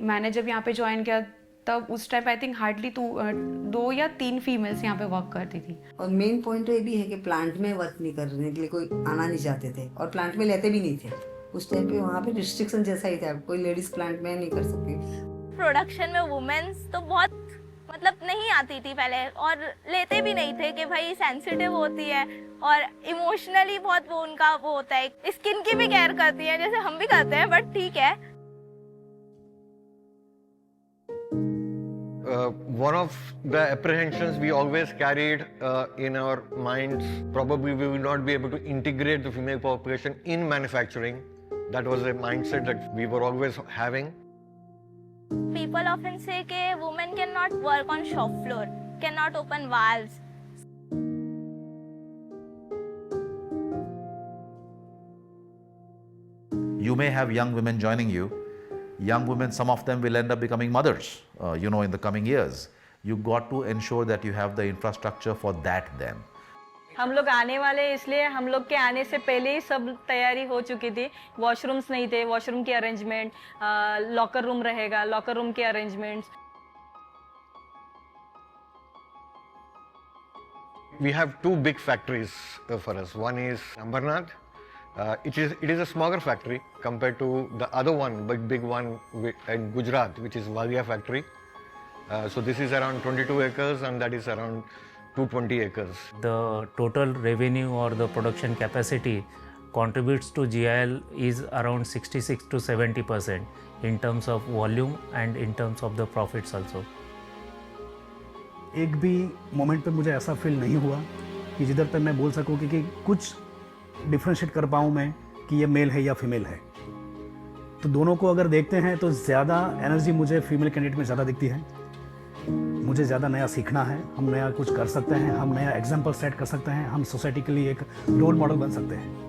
मैंने जब यहाँ पे ज्वाइन किया तब उस टाइम आई थिंक हार्डली 2 या 3 फीमेल्स यहाँ पे वर्क करती थी। और मेन पॉइंट तो ये भी है कि प्लांट में वर्क नहीं करने के लिए कोई आना नहीं चाहते थे और प्लांट में लेते भी नहीं थे। उस टाइम पे वहाँ पे रिस्ट्रिक्शन जैसा ही था, कोई लेडीज प्लांट में नहीं कर सकती। प्रोडक्शन में वुमेन्स तो बहुत मतलब नहीं आती थी पहले, और लेते भी नहीं थे कि भाई सेंसिटिव होती है और इमोशनली बहुत वो उनका वो होता है। स्किन की भी केयर करती है जैसे हम भी करते हैं, बट ठीक है। One of the apprehensions we always carried in our minds, probably we will not be able to integrate the female population in manufacturing. That was a mindset that we were always having. People often say that women cannot work on shop floor, cannot open valves. You may have young women joining you. Young women, some of them will end up becoming mothers, in the coming years. You got to ensure that you have the infrastructure for that then. हम लोग आने वाले, इसलिए हम लोग के आने से पहले ही सब तैयारी हो चुकी थी। वॉशरूम्स नहीं थे, वॉशरूम के अरेंजमेंट, लॉकर रूम रहेगा, लॉकर रूम के arrangements. We have two big factories for us. One is Ambernath. It is a smaller factory compared to the other one, big one in Gujarat, which is Valia factory. So this is around 22 acres and that is around 220 acres. The total revenue or the production capacity contributes to GIL is around 66 to 70% in terms of volume and in terms of the profits also. एक भी moment पे मुझे ऐसा feel नहीं हुआ कि जिधर पे मैं बोल सकूं कि कुछ डिफ्रेंशिएट कर पाऊँ मैं कि ये मेल है या फीमेल है। तो दोनों को अगर देखते हैं तो ज़्यादा एनर्जी मुझे फीमेल कैंडिडेट में ज़्यादा दिखती है। मुझे ज़्यादा नया सीखना है, हम नया कुछ कर सकते हैं, हम नया एग्जाम्पल सेट कर सकते हैं, हम सोसाइटी के लिए एक रोल मॉडल बन सकते हैं।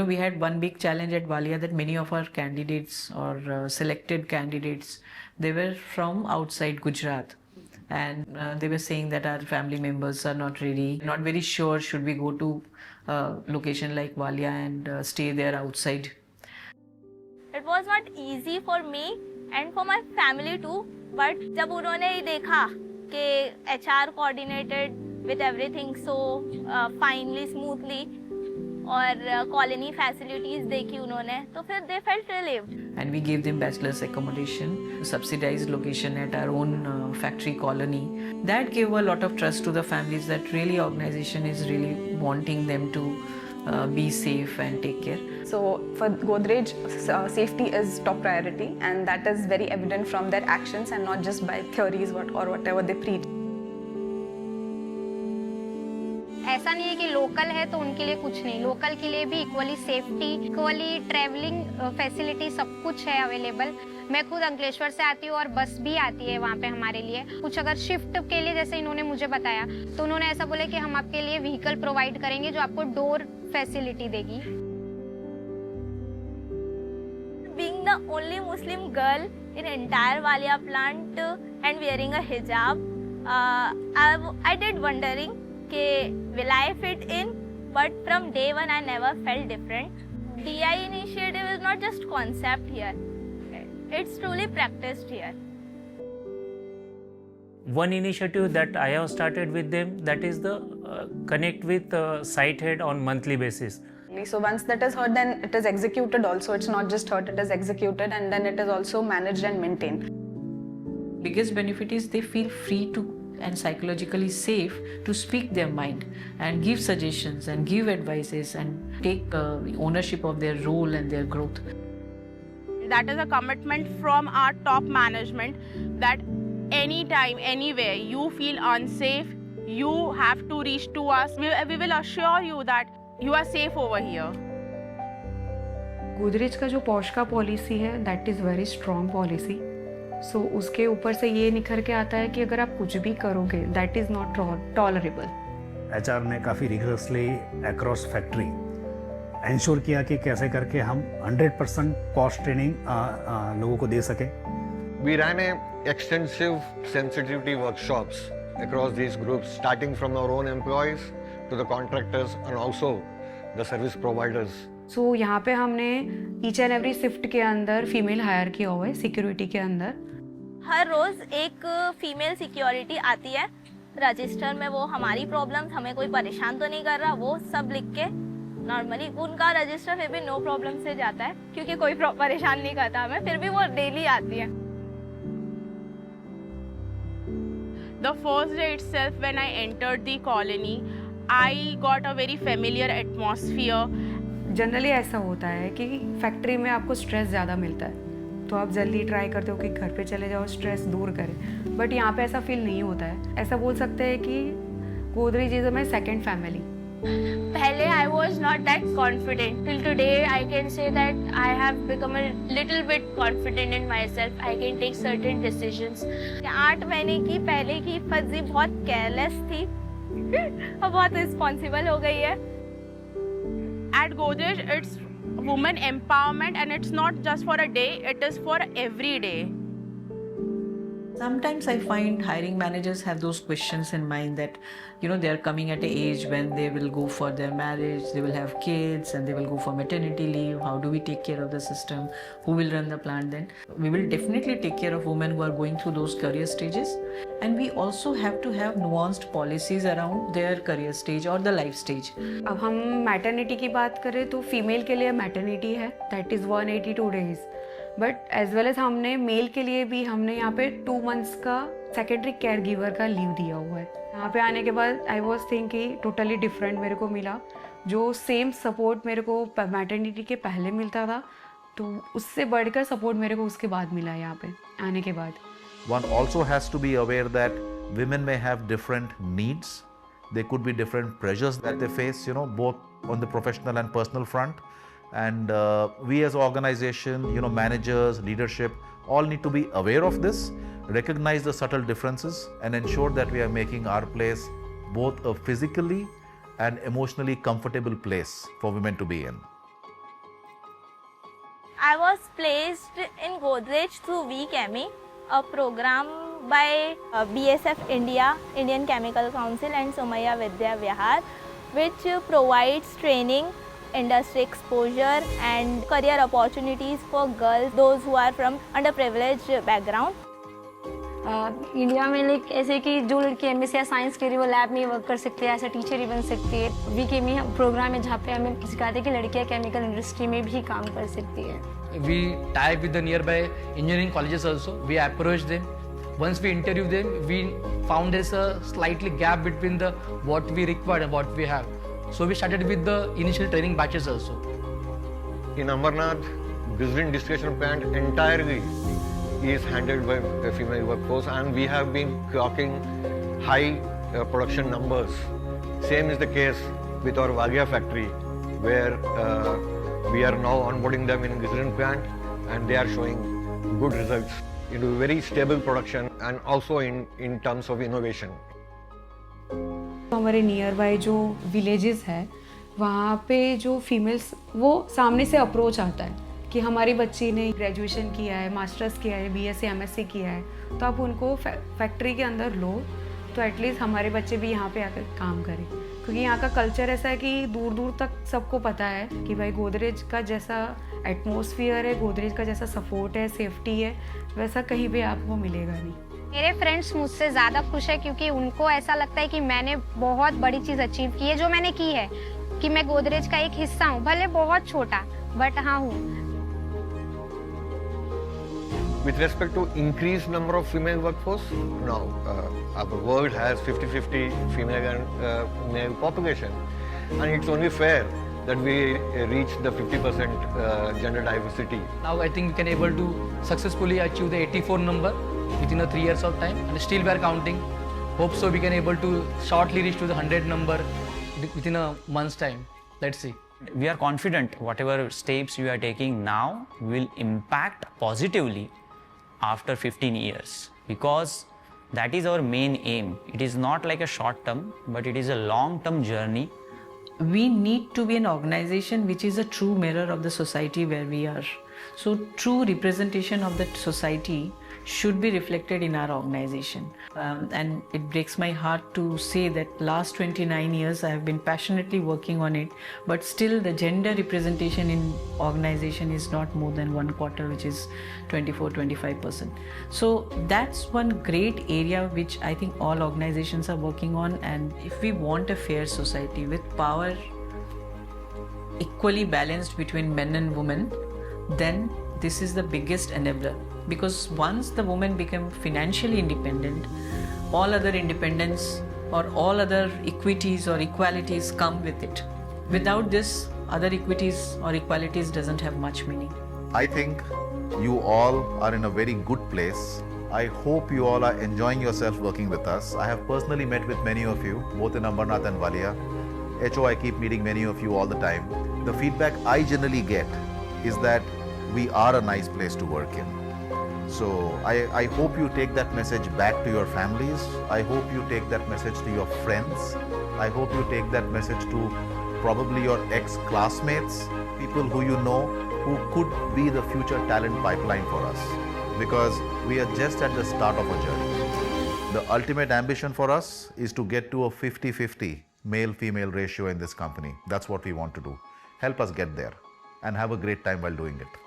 We had one big challenge at Valia that many of our candidates or selected candidates, they were from outside Gujarat, and they were saying that our family members are not ready, not very sure should we go to a location like Valia and stay there outside. It was not easy for me and for my family too, but जब उन्होंने ये देखा कि HR coordinated with everything so finely, smoothly, और colony facilities देखी उन्होंने, तो फिर they felt relieved. And we gave them bachelor's accommodation, subsidized location at our own factory colony. That gave a lot of trust to the families that really organization is really wanting them to be safe and take care. So for Godrej, safety is top priority, and that is very evident from their actions and not just by theories or whatever they preach. ऐसा नहीं है कि local है तो उनके लिए कुछ नहीं, लोकल के लिए भी equally safety, equally travelling facility सब कुछ है अवेलेबल। मैं खुद अंकलेश्वर से आती हूँ और बस भी आती है वहाँ पे हमारे लिए। कुछ अगर शिफ्ट के लिए जैसे इन्होंने मुझे बताया तो उन्होंने ऐसा बोला कि हम आपके लिए व्हीकल प्रोवाइड करेंगे जो आपको डोर फैसिलिटी देगी। Being the only Muslim girl in entire Valia plant and wearing a hijab, I did wondering कि will I fit in, but from day one I never felt different. DI initiative is not just concept here, it's truly practiced here. One initiative that I have started with them, that is the connect with site head on monthly basis. So once that is heard, then it is executed also. It's not just heard, it is executed, and then it is also managed and maintained. Biggest benefit is they feel free to and psychologically safe to speak their mind and give suggestions and give advices and take ownership of their role and their growth. That is a commitment from our top management that anytime, anywhere you feel unsafe, you have to reach to us. We will assure you that you are safe over here. Godrej का जो POSH का policy है, that is very strong policy. So उसके ऊपर से ये निखर के आता है कि अगर आप कुछ भी करोगे that is not tolerable. HR ने काफ़ी रिगरसली अक्रॉस फैक्ट्री इंश्योर किया कि कैसे करके हम 100% कॉस्ट ट्रेनिंग लोगों को दे सके। We ran extensive sensitivity workshops across these groups, starting from our own employees to the contractors and also the service providers. सो यहाँ पे हमने ईच एंड एवरी शिफ्ट के अंदर फीमेल हायर किया हुआ है सिक्योरिटी के अंदर. हर रोज़ एक फीमेल सिक्योरिटी आती है रजिस्टर में. वो हमारी प्रॉब्लम्स, हमें कोई परेशान तो नहीं कर रहा, वो सब लिख के नॉर्मली उनका रजिस्टर फिर भी नो प्रॉब्लम से जाता है क्योंकि कोई परेशान नहीं करता हमें. फिर भी वो डेली आती है. The first day itself, when I entered the colony, I got a very familiar atmosphere. Generally ऐसा होता है कि फैक्ट्री में आपको स्ट्रेस ज़्यादा मिलता है तो आप जल्दी ट्राई करते हो कि घर पे चले जाओ, स्ट्रेस दूर करें. बट यहाँ पे ऐसा फील नहीं होता है. ऐसा बोल सकते हैं कि Godrej is my second family. पहले I was not that confident. Till today I can say that I have become a little bit confident in myself. I can take certain decisions. 8 महीने की पहले की फजी बहुत केयरलेस थी और बहुत responsible हो गई है. At Godrej, it's women empowerment, and it's not just for a day, it is for every day. Sometimes I find hiring managers have those questions in mind that, they are coming at an age when they will go for their marriage, they will have kids, and they will go for maternity leave. How do we take care of the system? Who will run the plant then? We will definitely take care of women who are going through those career stages. And we also have to have nuanced policies around their career stage or the life stage. अब हम maternity की बात करें तो female के लिए maternity है, that is 182 days. But as well as हमने मेल के लिए भी हमने यहाँ पे 2 months का सेकेंडरी केयर गिवर का लीव दिया हुआ है. यहाँ पे आने के बाद I was thinking totally different मेरे को मिला. जो सेम सपोर्ट मेरे को मैटर्निटी के पहले मिलता था तो उससे बढ़कर सपोर्ट मेरे को उसके बाद मिला यहाँ पे आने के बाद. One also has to be aware that women may have different needs. There could be different pressures that they face, both on the professional and personal front. And we as organization, managers, leadership, all need to be aware of this, recognize the subtle differences and ensure that we are making our place both a physically and emotionally comfortable place for women to be in. I was placed in Godrej through VChemie, a program by BSF India, Indian Chemical Council, and Somaiya Vidya Vihar, which provides training, industry exposure and career opportunities for girls, those who are from underprivileged background. India में like ऐसे कि जो लड़की MSc या science के लिए वो lab में वर्क कर सकती है, ऐसा टीचर ही बन सकती है. वीकेमी प्रोग्राम है जहाँ पे हमें सिखाते हैं कि लड़कियाँ केमिकल इंडस्ट्री में भी काम कर सकती है. We tie with the nearby engineering colleges also. We approach them. Once we interview them, we found there's a slightly gap between the what we require and what we have. So we started with the initial training batches also. In Amarnath, Glycerin distillation plant entirely is handled by a female workforce, and we have been clocking high production numbers. Same is the case with our Vagia factory, where we are now onboarding them in Glycerin plant, and they are showing good results into very stable production and also in terms of innovation. हमारे near by जो villages है वहाँ पे जो females वो सामने से approach आता है कि हमारी बच्ची ने ग्रेजुएशन किया है, मास्टर्स किया है, बीएससी एमएससी किया है, तो आप उनको फैक्ट्री के अंदर लो तो एटलीस्ट हमारे बच्चे भी यहाँ पे आकर काम करें. क्योंकि यहाँ का कल्चर ऐसा है कि दूर दूर तक सबको पता है कि भाई गोदरेज का जैसा एटमॉस्फेयर है, गोदरेज का जैसा सपोर्ट है, सेफ्टी है, वैसा कहीं भी आपको मिलेगा नहीं. मेरे फ्रेंड्स मुझसे ज़्यादा खुश है क्योंकि उनको ऐसा लगता है कि मैंने बहुत बड़ी चीज़ अचीव की है जो मैंने की है, कि मैं गोदरेज का एक हिस्सा हूँ, भले बहुत छोटा बट हाँ हूँ. With respect to increased number of female workforce, now our world has 50-50 female and male population, and it's only fair that we reach the 50% gender diversity. Now I think we can able to successfully achieve the 84 number within 3 years of time, and still we are counting. Hope so we can able to shortly reach to the 100 number within a month's time. Let's see. We are confident whatever steps we are taking now will impact positively after 15 years, because that is our main aim. It is not like a short term, but it is a long term journey. We need to be an organization which is a true mirror of the society where we are. So true representation of that society should be reflected in our organization. And it breaks my heart to say that last 29 years I have been passionately working on it, but still the gender representation in organization is not more than 1/4, which is 24-25%. So that's one great area which I think all organizations are working on. And if we want a fair society with power equally balanced between men and women, then this is the biggest enabler. Because once the women become financially independent, all other independence or all other equities or equalities come with it. Without this, other equities or equalities doesn't have much meaning. I think you all are in a very good place. I hope you all are enjoying yourself working with us. I have personally met with many of you, both in Ambernath and Walia. HO, I keep meeting many of you all the time. The feedback I generally get is that we are a nice place to work in. So I hope you take that message back to your families. I hope you take that message to your friends. I hope you take that message to probably your ex-classmates, people who you know who could be the future talent pipeline for us. Because we are just at the start of a journey. The ultimate ambition for us is to get to a 50-50 male-female ratio in this company. That's what we want to do. Help us get there and have a great time while doing it.